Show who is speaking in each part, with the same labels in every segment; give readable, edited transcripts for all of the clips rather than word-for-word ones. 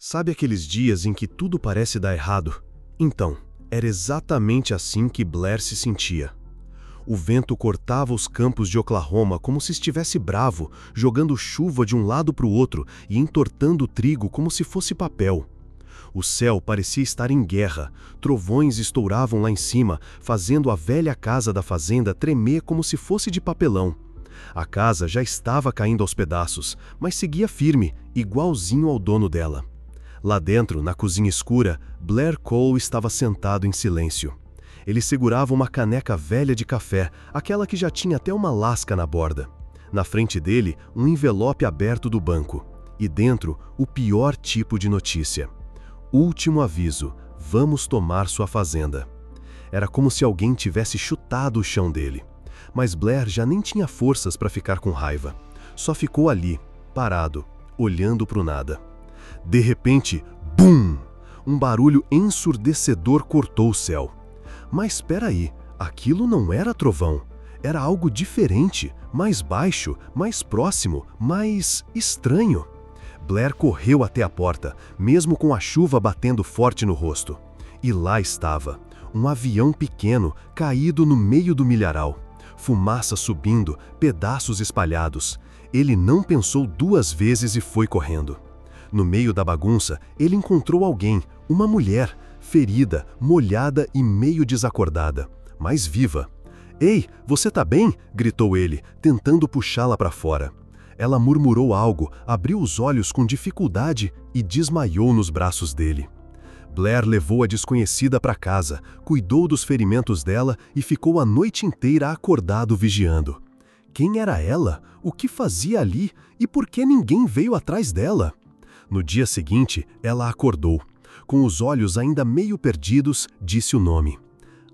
Speaker 1: Sabe aqueles dias em que tudo parece dar errado? Então, era exatamente assim que Blair se sentia. O vento cortava os campos de Oklahoma como se estivesse bravo, jogando chuva de um lado para o outro e entortando o trigo como se fosse papel. O céu parecia estar em guerra, trovões estouravam lá em cima, fazendo a velha casa da fazenda tremer como se fosse de papelão. A casa já estava caindo aos pedaços, mas seguia firme, igualzinho ao dono dela. Lá dentro, na cozinha escura, Blair Cole estava sentado em silêncio. Ele segurava uma caneca velha de café, aquela que já tinha até uma lasca na borda. Na frente dele, um envelope aberto do banco. E dentro, o pior tipo de notícia. Último aviso, vamos tomar sua fazenda. Era como se alguém tivesse chutado o chão dele. Mas Blair já nem tinha forças para ficar com raiva. Só ficou ali, parado, olhando para o nada. De repente, BUM! Um barulho ensurdecedor cortou o céu. Mas espera aí, aquilo não era trovão. Era algo diferente, mais baixo, mais próximo, mais estranho. Blair correu até a porta, mesmo com a chuva batendo forte no rosto. E lá estava, um avião pequeno caído no meio do milharal. Fumaça subindo, pedaços espalhados. Ele não pensou duas vezes e foi correndo. No meio da bagunça, ele encontrou alguém, uma mulher, ferida, molhada e meio desacordada, mas viva. "Ei, você tá bem?" gritou ele, tentando puxá-la para fora. Ela murmurou algo, abriu os olhos com dificuldade e desmaiou nos braços dele. Blair levou a desconhecida para casa, cuidou dos ferimentos dela e ficou a noite inteira acordado vigiando. Quem era ela? O que fazia ali? E por que ninguém veio atrás dela? No dia seguinte, ela acordou. Com os olhos ainda meio perdidos, disse o nome.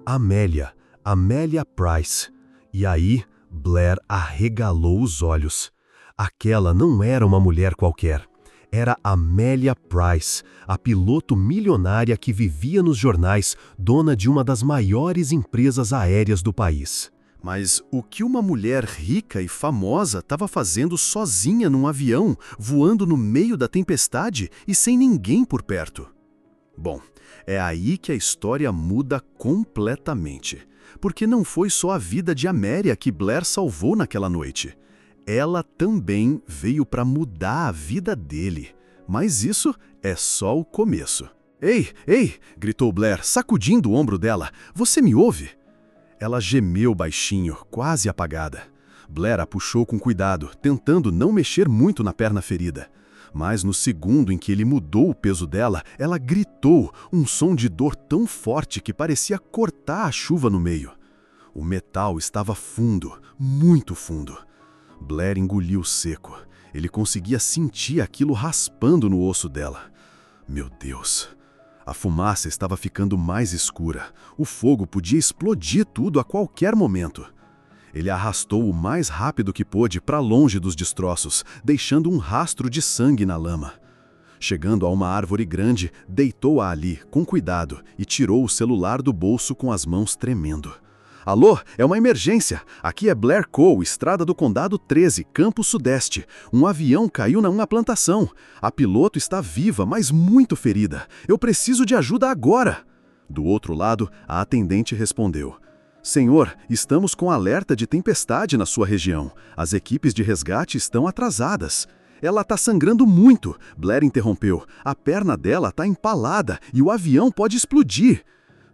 Speaker 1: Amélia, Amélia Price. E aí, Blair arregalou os olhos. Aquela não era uma mulher qualquer. Era Amélia Price, a piloto milionária que vivia nos jornais, dona de uma das maiores empresas aéreas do país. Mas o que uma mulher rica e famosa estava fazendo sozinha num avião, voando no meio da tempestade e sem ninguém por perto? Bom, é aí que a história muda completamente. Porque não foi só a vida de Amélia que Blair salvou naquela noite. Ela também veio para mudar a vida dele. Mas isso é só o começo. Ei, ei! Gritou Blair, sacudindo o ombro dela. Você me ouve? Ela gemeu baixinho, quase apagada. Blair a puxou com cuidado, tentando não mexer muito na perna ferida. Mas no segundo em que ele mudou o peso dela, ela gritou, um som de dor tão forte que parecia cortar a chuva no meio. O metal estava fundo, muito fundo. Blair engoliu seco. Ele conseguia sentir aquilo raspando no osso dela. Meu Deus! A fumaça estava ficando mais escura. O fogo podia explodir tudo a qualquer momento. Ele a arrastou o mais rápido que pôde para longe dos destroços, deixando um rastro de sangue na lama. Chegando a uma árvore grande, deitou-a ali, com cuidado, e tirou o celular do bolso com as mãos tremendo. Alô, é uma emergência. Aqui é Blair Cole, estrada do Condado 13, Campo Sudeste. Um avião caiu numa plantação. A piloto está viva, mas muito ferida. Eu preciso de ajuda agora. Do outro lado, a atendente respondeu. Senhor, estamos com alerta de tempestade na sua região. As equipes de resgate estão atrasadas. Ela está sangrando muito, Blair interrompeu. A perna dela está empalada e o avião pode explodir.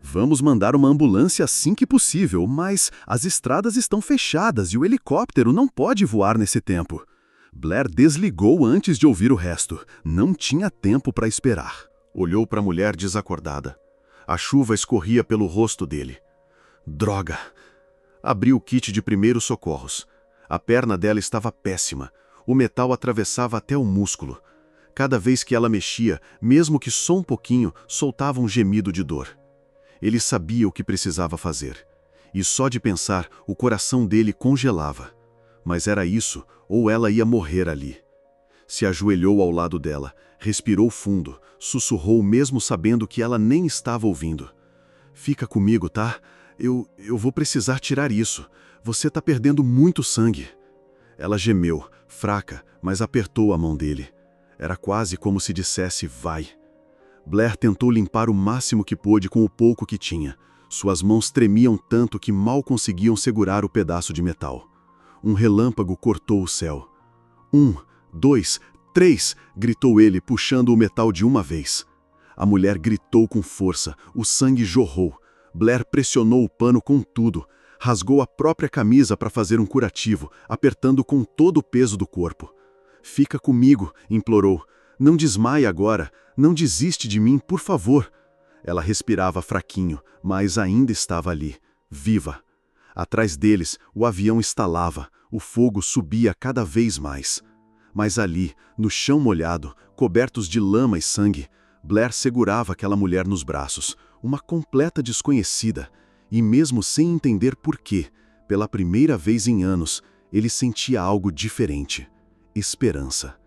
Speaker 1: Vamos mandar uma ambulância assim que possível, mas as estradas estão fechadas e o helicóptero não pode voar nesse tempo. Blair desligou antes de ouvir o resto. Não tinha tempo para esperar. Olhou para a mulher desacordada. A chuva escorria pelo rosto dele. Droga! Abriu o kit de primeiros socorros. A perna dela estava péssima. O metal atravessava até o músculo. Cada vez que ela mexia, mesmo que só um pouquinho, soltava um gemido de dor. Ele sabia o que precisava fazer. E só de pensar, o coração dele congelava. Mas era isso, ou ela ia morrer ali. Se ajoelhou ao lado dela, respirou fundo, sussurrou mesmo sabendo que ela nem estava ouvindo. Fica comigo, tá? Eu vou precisar tirar isso. Você tá perdendo muito sangue. Ela gemeu, fraca, mas apertou a mão dele. Era quase como se dissesse, vai. Blair tentou limpar o máximo que pôde com o pouco que tinha. Suas mãos tremiam tanto que mal conseguiam segurar o pedaço de metal. Um relâmpago cortou o céu. 1, 2, 3, gritou ele, puxando o metal de uma vez. A mulher gritou com força, o sangue jorrou. Blair pressionou o pano com tudo, rasgou a própria camisa para fazer um curativo, apertando com todo o peso do corpo. Fica comigo, implorou. Não desmaie agora, não desiste de mim, por favor. Ela respirava fraquinho, mas ainda estava ali, viva. Atrás deles, o avião estalava, o fogo subia cada vez mais. Mas ali, no chão molhado, cobertos de lama e sangue, Blair segurava aquela mulher nos braços, uma completa desconhecida, e mesmo sem entender por quê, pela primeira vez em anos, ele sentia algo diferente. Esperança.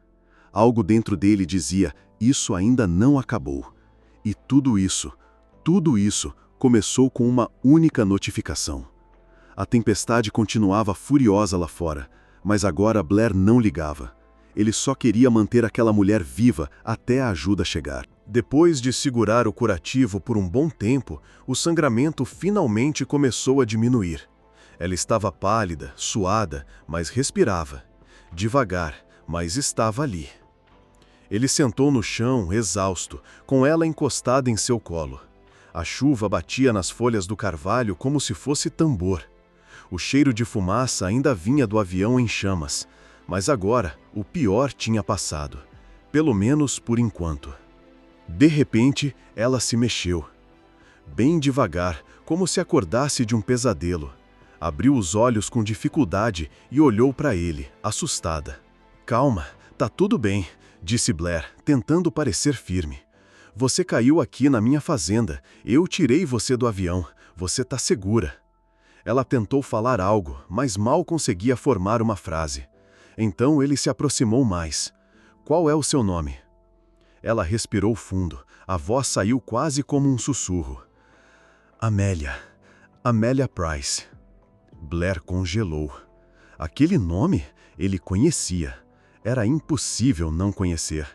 Speaker 1: Algo dentro dele dizia, isso ainda não acabou. E tudo isso começou com uma única notificação. A tempestade continuava furiosa lá fora, mas agora Blair não ligava. Ele só queria manter aquela mulher viva até a ajuda chegar. Depois de segurar o curativo por um bom tempo, o sangramento finalmente começou a diminuir. Ela estava pálida, suada, mas respirava. Devagar, mas estava ali. Ele sentou no chão, exausto, com ela encostada em seu colo. A chuva batia nas folhas do carvalho como se fosse tambor. O cheiro de fumaça ainda vinha do avião em chamas, mas agora o pior tinha passado, pelo menos por enquanto. De repente, ela se mexeu. Bem devagar, como se acordasse de um pesadelo. Abriu os olhos com dificuldade e olhou para ele, assustada. Calma, tá tudo bem, disse Blair, tentando parecer firme. Você caiu aqui na minha fazenda, eu tirei você do avião, você tá segura. Ela tentou falar algo, mas mal conseguia formar uma frase. Então ele se aproximou mais. Qual é o seu nome? Ela respirou fundo, a voz saiu quase como um sussurro. Amélia. Amélia Price. Blair congelou. Aquele nome ele conhecia. Era impossível não conhecer.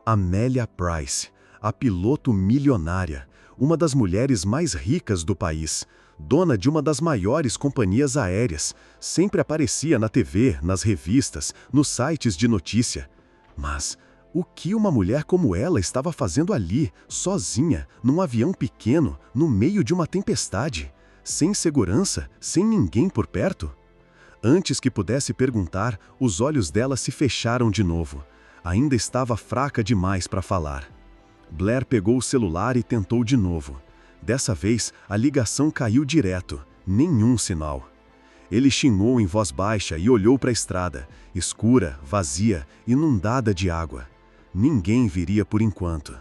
Speaker 1: Amélia Price, a piloto milionária, uma das mulheres mais ricas do país, dona de uma das maiores companhias aéreas, sempre aparecia na TV, nas revistas, nos sites de notícia. Mas o que uma mulher como ela estava fazendo ali, sozinha, num avião pequeno, no meio de uma tempestade, sem segurança, sem ninguém por perto? Antes que pudesse perguntar, os olhos dela se fecharam de novo. Ainda estava fraca demais para falar. Blair pegou o celular e tentou de novo. Dessa vez, a ligação caiu direto, nenhum sinal. Ele xingou em voz baixa e olhou para a estrada, escura, vazia, inundada de água. Ninguém viria por enquanto.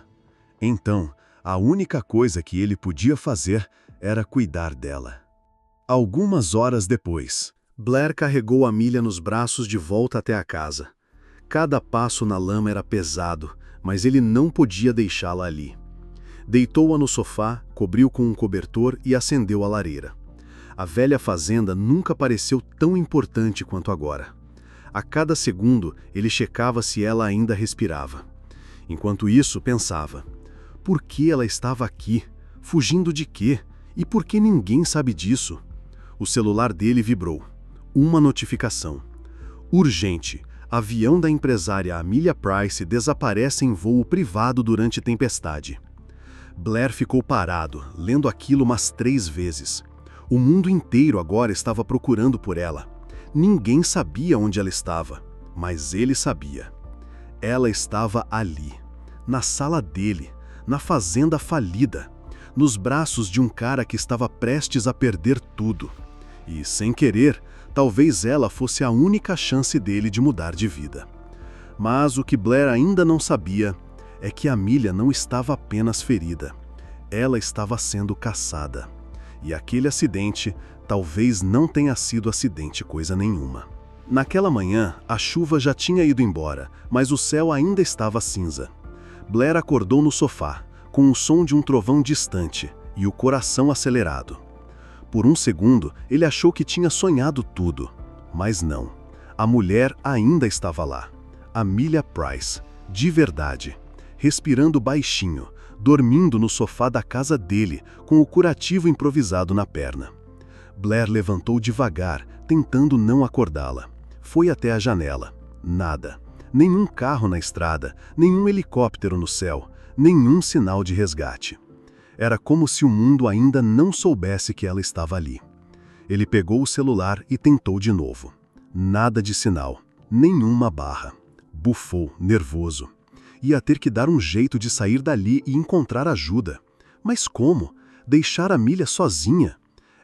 Speaker 1: Então, a única coisa que ele podia fazer era cuidar dela. Algumas horas depois, Blair carregou Amelia nos braços de volta até a casa. Cada passo na lama era pesado, mas ele não podia deixá-la ali. Deitou-a no sofá, cobriu com um cobertor e acendeu a lareira. A velha fazenda nunca pareceu tão importante quanto agora. A cada segundo, ele checava se ela ainda respirava. Enquanto isso, pensava: por que ela estava aqui? Fugindo de quê? E por que ninguém sabe disso? O celular dele vibrou. Uma notificação. Urgente. Avião da empresária Amelia Price desaparece em voo privado durante tempestade. Blair ficou parado, lendo aquilo umas 3 vezes. O mundo inteiro agora estava procurando por ela. Ninguém sabia onde ela estava, mas ele sabia. Ela estava ali, na sala dele, na fazenda falida, nos braços de um cara que estava prestes a perder tudo. E, sem querer, talvez ela fosse a única chance dele de mudar de vida. Mas o que Blair ainda não sabia é que Amelia não estava apenas ferida. Ela estava sendo caçada. E aquele acidente talvez não tenha sido acidente coisa nenhuma. Naquela manhã, a chuva já tinha ido embora, mas o céu ainda estava cinza. Blair acordou no sofá, com o som de um trovão distante e o coração acelerado. Por um segundo, ele achou que tinha sonhado tudo. Mas não. A mulher ainda estava lá. Amelia Price, De verdade. Respirando baixinho, dormindo no sofá da casa dele, com o curativo improvisado na perna. Blair levantou devagar, tentando não acordá-la. Foi até a janela. Nada. Nenhum carro na estrada, nenhum helicóptero no céu, nenhum sinal de resgate. Era como se o mundo ainda não soubesse que ela estava ali. Ele pegou o celular e tentou de novo. Nada de sinal, nenhuma barra. Bufou, nervoso. Ia ter que dar um jeito de sair dali e encontrar ajuda. Mas como? Deixar a Milha sozinha?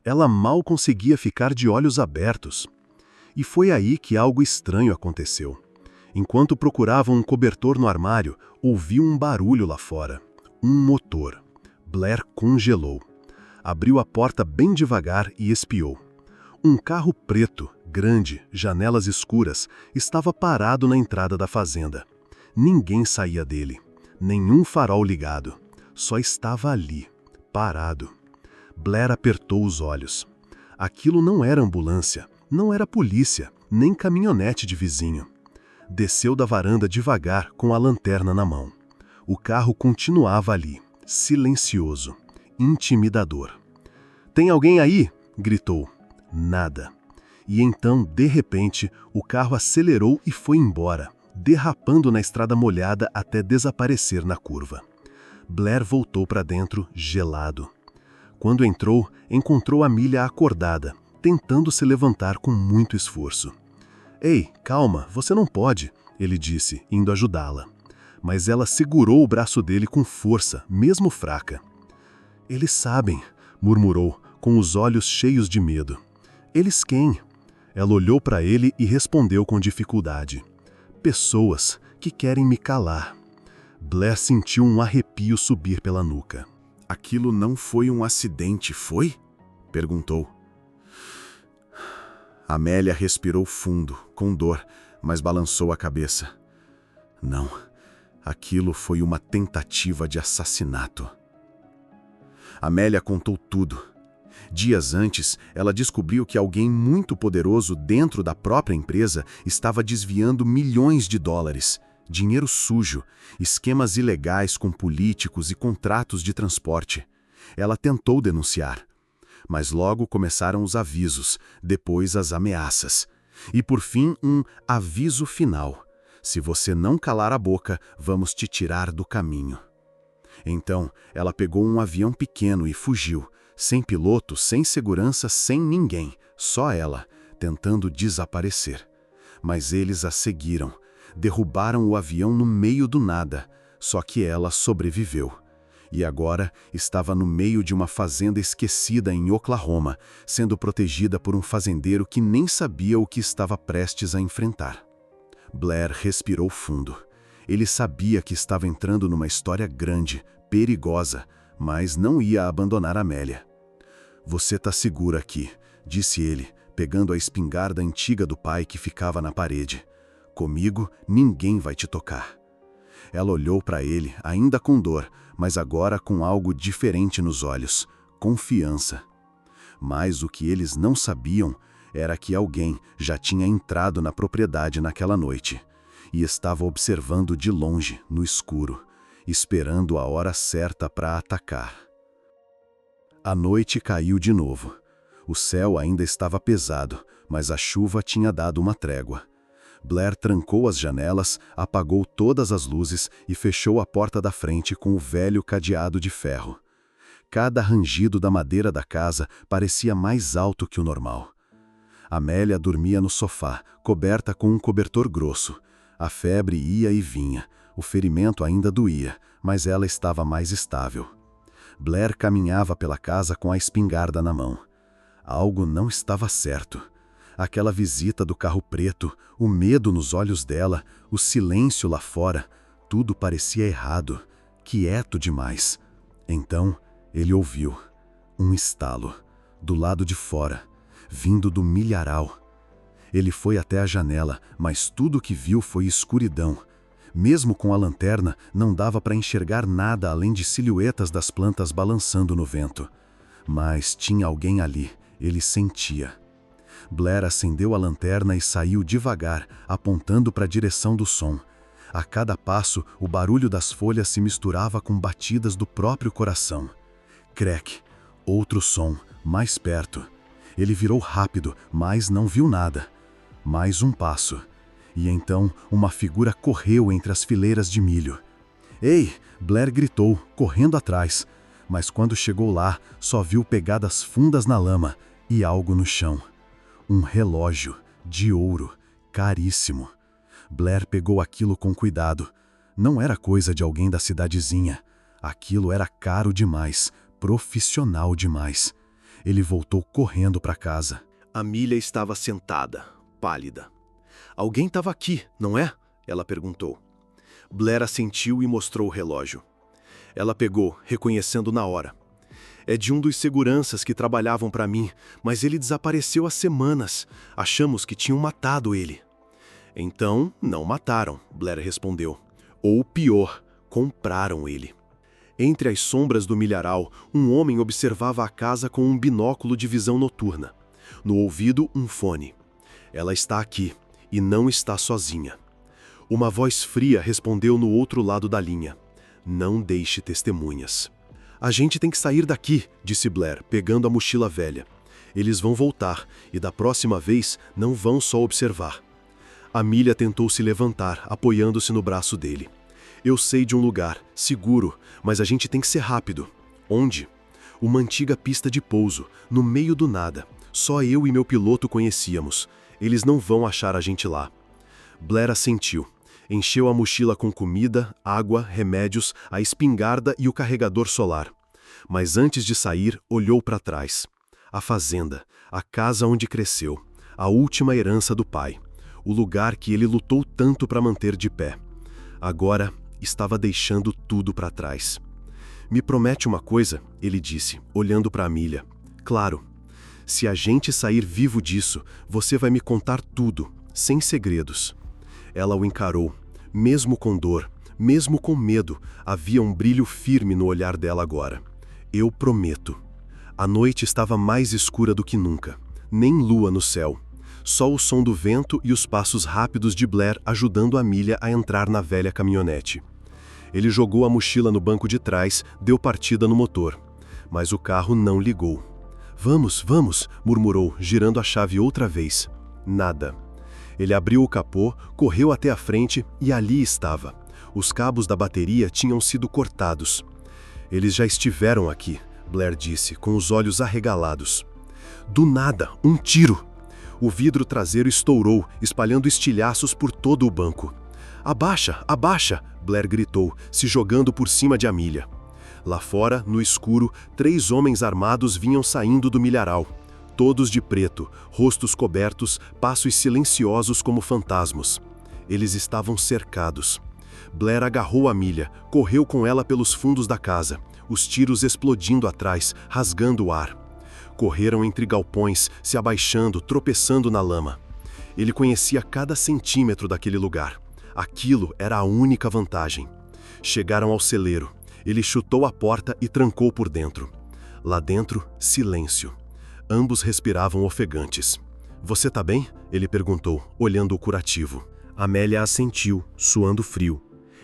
Speaker 1: Ela mal conseguia ficar de olhos abertos. E foi aí que algo estranho aconteceu. Enquanto procuravam um cobertor no armário, ouviu um barulho lá fora. Um motor. Blair congelou. Abriu a porta bem devagar e espiou. Um carro preto, grande, janelas escuras, estava parado na entrada da fazenda. Ninguém saía dele. Nenhum farol ligado. Só estava ali, parado. Blair apertou os olhos. Aquilo não era ambulância, não era polícia, nem caminhonete de vizinho. Desceu da varanda devagar com a lanterna na mão. O carro continuava ali, silencioso, intimidador. "Tem alguém aí?" gritou. Nada. E então, de repente, o carro acelerou e foi embora, derrapando na estrada molhada até desaparecer na curva. Blair voltou para dentro, gelado. Quando entrou, encontrou a Milha acordada, tentando se levantar com muito esforço. "Ei, calma, você não pode", ele disse, indo ajudá-la. Mas ela segurou o braço dele com força, mesmo fraca. "Eles sabem", murmurou, com os olhos cheios de medo. "Eles quem?" Ela olhou para ele e respondeu com dificuldade. "Pessoas que querem me calar." Blair sentiu um arrepio subir pela nuca. "Aquilo não foi um acidente, foi?" perguntou. Amélia respirou fundo, com dor, mas balançou a cabeça. "Não, aquilo foi uma tentativa de assassinato." Amélia contou tudo. Dias antes, ela descobriu que alguém muito poderoso dentro da própria empresa estava desviando milhões de dólares, dinheiro sujo, esquemas ilegais com políticos e contratos de transporte. Ela tentou denunciar. Mas logo começaram os avisos, depois as ameaças. E por fim, um aviso final. "Se você não calar a boca, vamos te tirar do caminho." Então, ela pegou um avião pequeno e fugiu, sem piloto, sem segurança, sem ninguém, só ela, tentando desaparecer. Mas eles a seguiram, derrubaram o avião no meio do nada, só que ela sobreviveu. E agora estava no meio de uma fazenda esquecida em Oklahoma, sendo protegida por um fazendeiro que nem sabia o que estava prestes a enfrentar. Blair respirou fundo. Ele sabia que estava entrando numa história grande, perigosa, mas não ia abandonar Amélia. "Você tá segura aqui", disse ele, pegando a espingarda antiga do pai que ficava na parede. "Comigo, ninguém vai te tocar." Ela olhou para ele, ainda com dor, mas agora com algo diferente nos olhos, confiança. Mas o que eles não sabiam era que alguém já tinha entrado na propriedade naquela noite e estava observando de longe, no escuro, esperando a hora certa para atacar. A noite caiu de novo. O céu ainda estava pesado, mas a chuva tinha dado uma trégua. Blair trancou as janelas, apagou todas as luzes e fechou a porta da frente com o velho cadeado de ferro. Cada rangido da madeira da casa parecia mais alto que o normal. Amélia dormia no sofá, coberta com um cobertor grosso. A febre ia e vinha, o ferimento ainda doía, mas ela estava mais estável. Blair caminhava pela casa com a espingarda na mão. Algo não estava certo. Aquela visita do carro preto, o medo nos olhos dela, o silêncio lá fora, tudo parecia errado, quieto demais. Então, ele ouviu um estalo, do lado de fora, vindo do milharal. Ele foi até a janela, mas tudo o que viu foi escuridão. Mesmo com a lanterna, não dava para enxergar nada além de silhuetas das plantas balançando no vento. Mas tinha alguém ali, ele sentia. Blair acendeu a lanterna e saiu devagar, apontando para a direção do som. A cada passo, o barulho das folhas se misturava com batidas do próprio coração. Crack! Outro som, mais perto. Ele virou rápido, mas não viu nada. Mais um passo. E então, uma figura correu entre as fileiras de milho. Ei! Blair gritou, correndo atrás. Mas quando chegou lá, só viu pegadas fundas na lama e algo no chão. Um relógio, de ouro, caríssimo. Blair pegou aquilo com cuidado. Não era coisa de alguém da cidadezinha. Aquilo era caro demais, profissional demais. Ele voltou correndo para casa. Amelia estava sentada, pálida. Alguém estava aqui, não é? Ela perguntou. Blair assentiu e mostrou o relógio. Ela pegou, reconhecendo na hora. É de um dos seguranças que trabalhavam para mim, mas ele desapareceu há semanas. Achamos que tinham matado ele. Então, não mataram, Blair respondeu. Ou pior, compraram ele. Entre as sombras do milharal, um homem observava a casa com um binóculo de visão noturna. No ouvido, um fone. Ela está aqui, e não está sozinha. Uma voz fria respondeu no outro lado da linha. Não deixe testemunhas. A gente tem que sair daqui, disse Blair, pegando a mochila velha. Eles vão voltar, e da próxima vez não vão só observar. Amelia tentou se levantar, apoiando-se no braço dele. Eu sei de um lugar, seguro, mas a gente tem que ser rápido. Onde? Uma antiga pista de pouso, no meio do nada. Só eu e meu piloto conhecíamos. Eles não vão achar a gente lá. Blair assentiu. Encheu a mochila com comida, água, remédios, a espingarda e o carregador solar. Mas antes de sair, olhou para trás. A fazenda, a casa onde cresceu, a última herança do pai. O lugar que ele lutou tanto para manter de pé. Agora, estava deixando tudo para trás. Me promete uma coisa, ele disse, olhando para Amelia. Claro. Se a gente sair vivo disso, você vai me contar tudo, sem segredos. Ela o encarou. Mesmo com dor, mesmo com medo, havia um brilho firme no olhar dela agora. Eu prometo. A noite estava mais escura do que nunca. Nem lua no céu. Só o som do vento e os passos rápidos de Blair ajudando Amelia a entrar na velha caminhonete. Ele jogou a mochila no banco de trás, deu partida no motor. Mas o carro não ligou. Vamos, vamos, murmurou, girando a chave outra vez. Nada. Ele abriu o capô, correu até a frente e ali estava. Os cabos da bateria tinham sido cortados. Eles já estiveram aqui, Blair disse, com os olhos arregalados. Do nada, um tiro! O vidro traseiro estourou, espalhando estilhaços por todo o banco. Abaixa, abaixa! Blair gritou, se jogando por cima de Amelia. Lá fora, no escuro, 3 homens armados vinham saindo do milharal. Todos de preto, rostos cobertos, passos silenciosos como fantasmas. Eles estavam cercados. Blair agarrou Amelia, correu com ela pelos fundos da casa, os tiros explodindo atrás, rasgando o ar. Correram entre galpões, se abaixando, tropeçando na lama. Ele conhecia cada centímetro daquele lugar. Aquilo era a única vantagem. Chegaram ao celeiro. Ele chutou a porta e trancou por dentro. Lá dentro, silêncio. Ambos respiravam ofegantes. Você tá bem? Ele perguntou, olhando o curativo. Amelia assentiu, suando frio.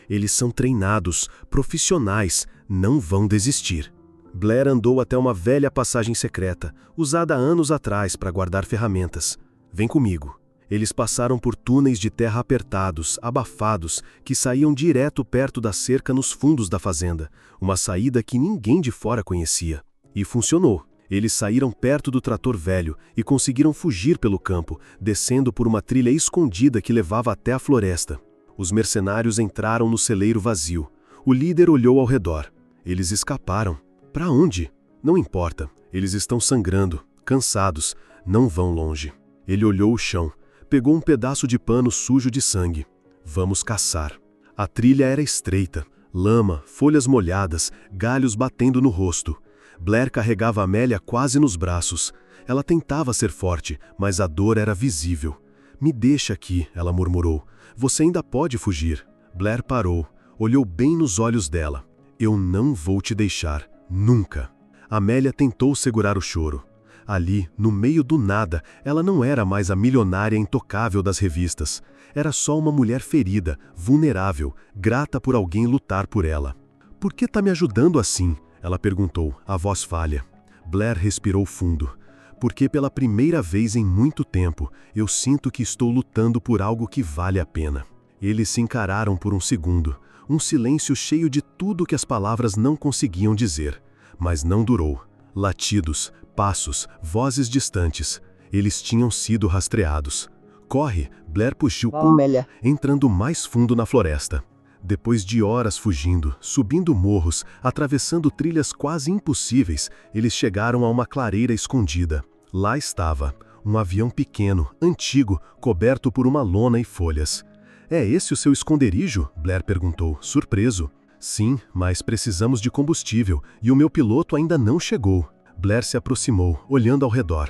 Speaker 1: Eles são treinados, profissionais, não vão desistir. Blair andou até uma velha passagem secreta, usada há anos atrás para guardar ferramentas. Vem comigo. Eles passaram por túneis de terra apertados, abafados, que saíam direto perto da cerca nos fundos da fazenda, uma saída que ninguém de fora conhecia. E funcionou. Eles saíram perto do trator velho e conseguiram fugir pelo campo, descendo por uma trilha escondida que levava até a floresta. Os mercenários entraram no celeiro vazio. O líder olhou ao redor. Eles escaparam. Para onde? Não importa. Eles estão sangrando, cansados, não vão longe. Ele olhou o chão. Pegou um pedaço de pano sujo de sangue. Vamos caçar. A trilha era estreita. Lama, folhas molhadas, galhos batendo no rosto. Blair carregava Amelia quase nos braços. Ela tentava ser forte, mas a dor era visível. Me deixa aqui, ela murmurou. Você ainda pode fugir. Blair parou, olhou bem nos olhos dela. Eu não vou te deixar, nunca. Amelia tentou segurar o choro. Ali, no meio do nada, ela não era mais a milionária intocável das revistas. Era só uma mulher ferida, vulnerável, grata por alguém lutar por ela. "Por que tá me ajudando assim?" ela perguntou, a voz falha. Blair respirou fundo. "Porque pela primeira vez em muito tempo, eu sinto que estou lutando por algo que vale a pena." Eles se encararam por um segundo, um silêncio cheio de tudo que as palavras não conseguiam dizer. Mas não durou. Latidos, passos, vozes distantes. Eles tinham sido rastreados. "Corre!" Blair puxou,
Speaker 2: Amélia.
Speaker 1: entrando mais fundo na floresta. Depois de horas fugindo, subindo morros, atravessando trilhas quase impossíveis, eles chegaram a uma clareira escondida. Lá estava, um avião pequeno, antigo, coberto por uma lona e folhas. "É esse o seu esconderijo?" Blair perguntou, surpreso. "Sim, mas precisamos de combustível, e o meu piloto ainda não chegou." Blair se aproximou, olhando ao redor.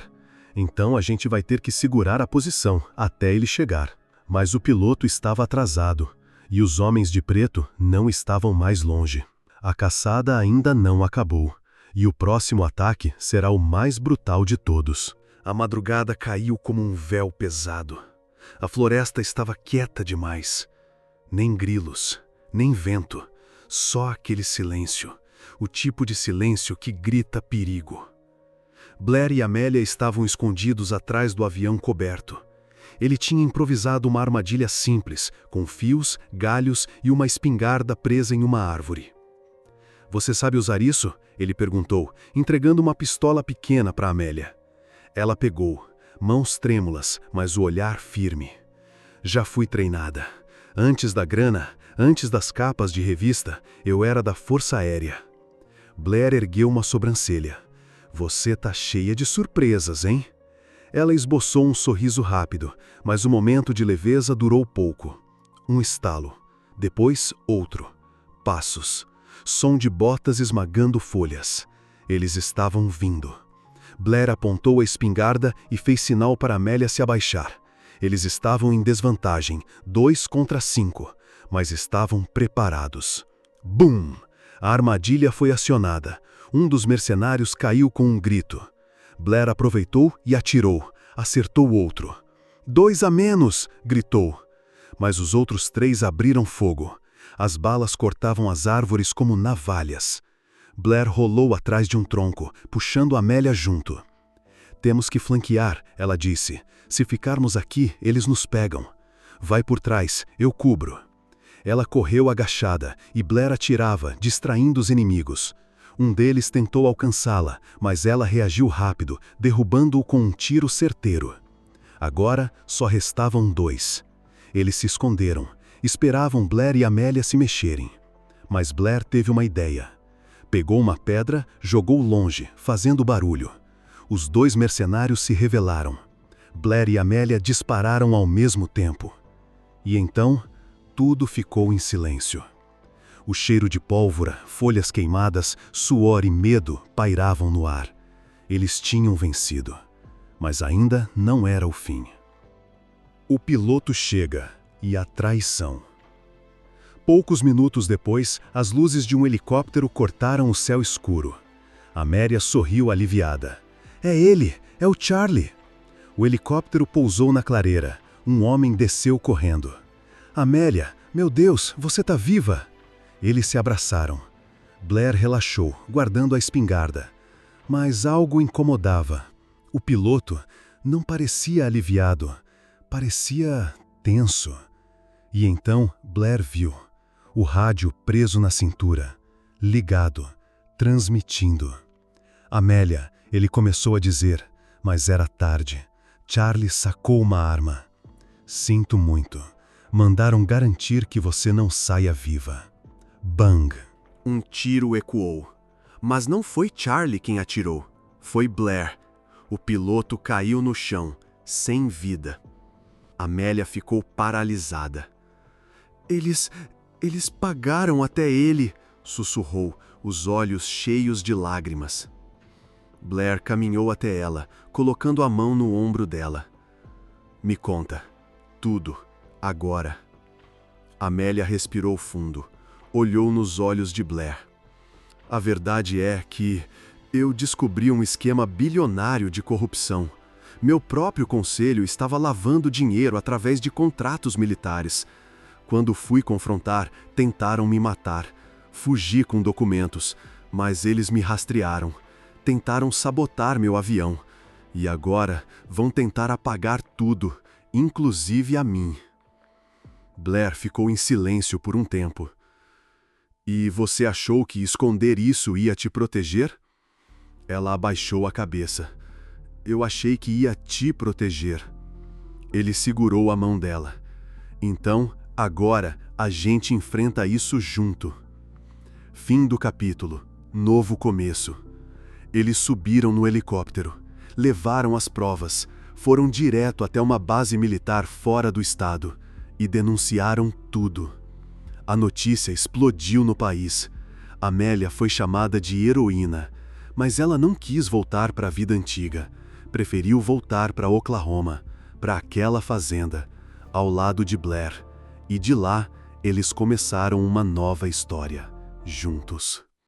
Speaker 1: "Então a gente vai ter que segurar a posição, até ele chegar." Mas o piloto estava atrasado. E os homens de preto não estavam mais longe. A caçada ainda não acabou, e o próximo ataque será o mais brutal de todos. A madrugada caiu como um véu pesado. A floresta estava quieta demais. Nem grilos, nem vento, só aquele silêncio, o tipo de silêncio que grita perigo. Blair e Amélia estavam escondidos atrás do avião coberto. Ele tinha improvisado uma armadilha simples, com fios, galhos e uma espingarda presa em uma árvore. "Você sabe usar isso?" ele perguntou, entregando uma pistola pequena para Amélia. Ela pegou, mãos trêmulas, mas o olhar firme. "Já fui treinada. Antes da grana, antes das capas de revista, eu era da Força Aérea." Blair ergueu uma sobrancelha. "Você tá cheia de surpresas, hein?" Ela esboçou um sorriso rápido, mas o momento de leveza durou pouco. Um estalo. Depois, outro. Passos. Som de botas esmagando folhas. Eles estavam vindo. Blair apontou a espingarda e fez sinal para Amélia se abaixar. Eles estavam em desvantagem, 2 contra 5, mas estavam preparados. Bum! A armadilha foi acionada. Um dos mercenários caiu com um grito. Blair aproveitou e atirou. Acertou o outro. 2 a menos! Gritou. Mas os outros 3 abriram fogo. As balas cortavam as árvores como navalhas. Blair rolou atrás de um tronco, puxando Amélia junto. "Temos que flanquear", ela disse. "Se ficarmos aqui, eles nos pegam. Vai por trás, eu cubro." Ela correu agachada e Blair atirava, distraindo os inimigos. Um deles tentou alcançá-la, mas ela reagiu rápido, derrubando-o com um tiro certeiro. Agora só restavam 2. Eles se esconderam, esperavam Blair e Amélia se mexerem. Mas Blair teve uma ideia. Pegou uma pedra, jogou longe, fazendo barulho. Os 2 mercenários se revelaram. Blair e Amélia dispararam ao mesmo tempo. E então, tudo ficou em silêncio. O cheiro de pólvora, folhas queimadas, suor e medo pairavam no ar. Eles tinham vencido, mas ainda não era o fim. O piloto chega e a traição. Poucos minutos depois, as luzes de um helicóptero cortaram o céu escuro. Amélia sorriu aliviada. "É ele! É o Charlie!" O helicóptero pousou na clareira. Um homem desceu correndo. "Amélia, meu Deus, você tá viva!" Eles se abraçaram. Blair relaxou, guardando a espingarda. Mas algo incomodava. O piloto não parecia aliviado. Parecia tenso. E então Blair viu. O rádio preso na cintura. Ligado. Transmitindo. "Amélia", ele começou a dizer, mas era tarde. Charlie sacou uma arma. "Sinto muito. Mandaram garantir que você não saia viva." Bang! Um tiro ecoou. Mas não foi Charlie quem atirou. Foi Blair. O piloto caiu no chão, sem vida. Amélia ficou paralisada. Eles pagaram até ele", sussurrou, os olhos cheios de lágrimas. Blair caminhou até ela, colocando a mão no ombro dela. "Me conta. Tudo. Agora." Amélia respirou fundo. Olhou nos olhos de Blair. "A verdade é que Eu descobri um esquema bilionário de corrupção. Meu próprio conselho estava lavando dinheiro através de contratos militares. Quando fui confrontar, tentaram me matar. Fugi com documentos, mas eles me rastrearam. Tentaram sabotar meu avião. E agora vão tentar apagar tudo, inclusive a mim. Blair ficou em silêncio por um tempo. E você achou que esconder isso ia te proteger? Ela abaixou a cabeça. Eu achei que ia te proteger. Ele segurou a mão dela. Então, agora, a gente enfrenta isso junto. Fim do capítulo. Novo começo. Eles subiram no helicóptero, levaram as provas, foram direto até uma base militar fora do estado e denunciaram tudo. A notícia explodiu no país. Amélia foi chamada de heroína, mas ela não quis voltar para a vida antiga. Preferiu voltar para Oklahoma, para aquela fazenda, ao lado de Blair. E de lá, eles começaram uma nova história, juntos.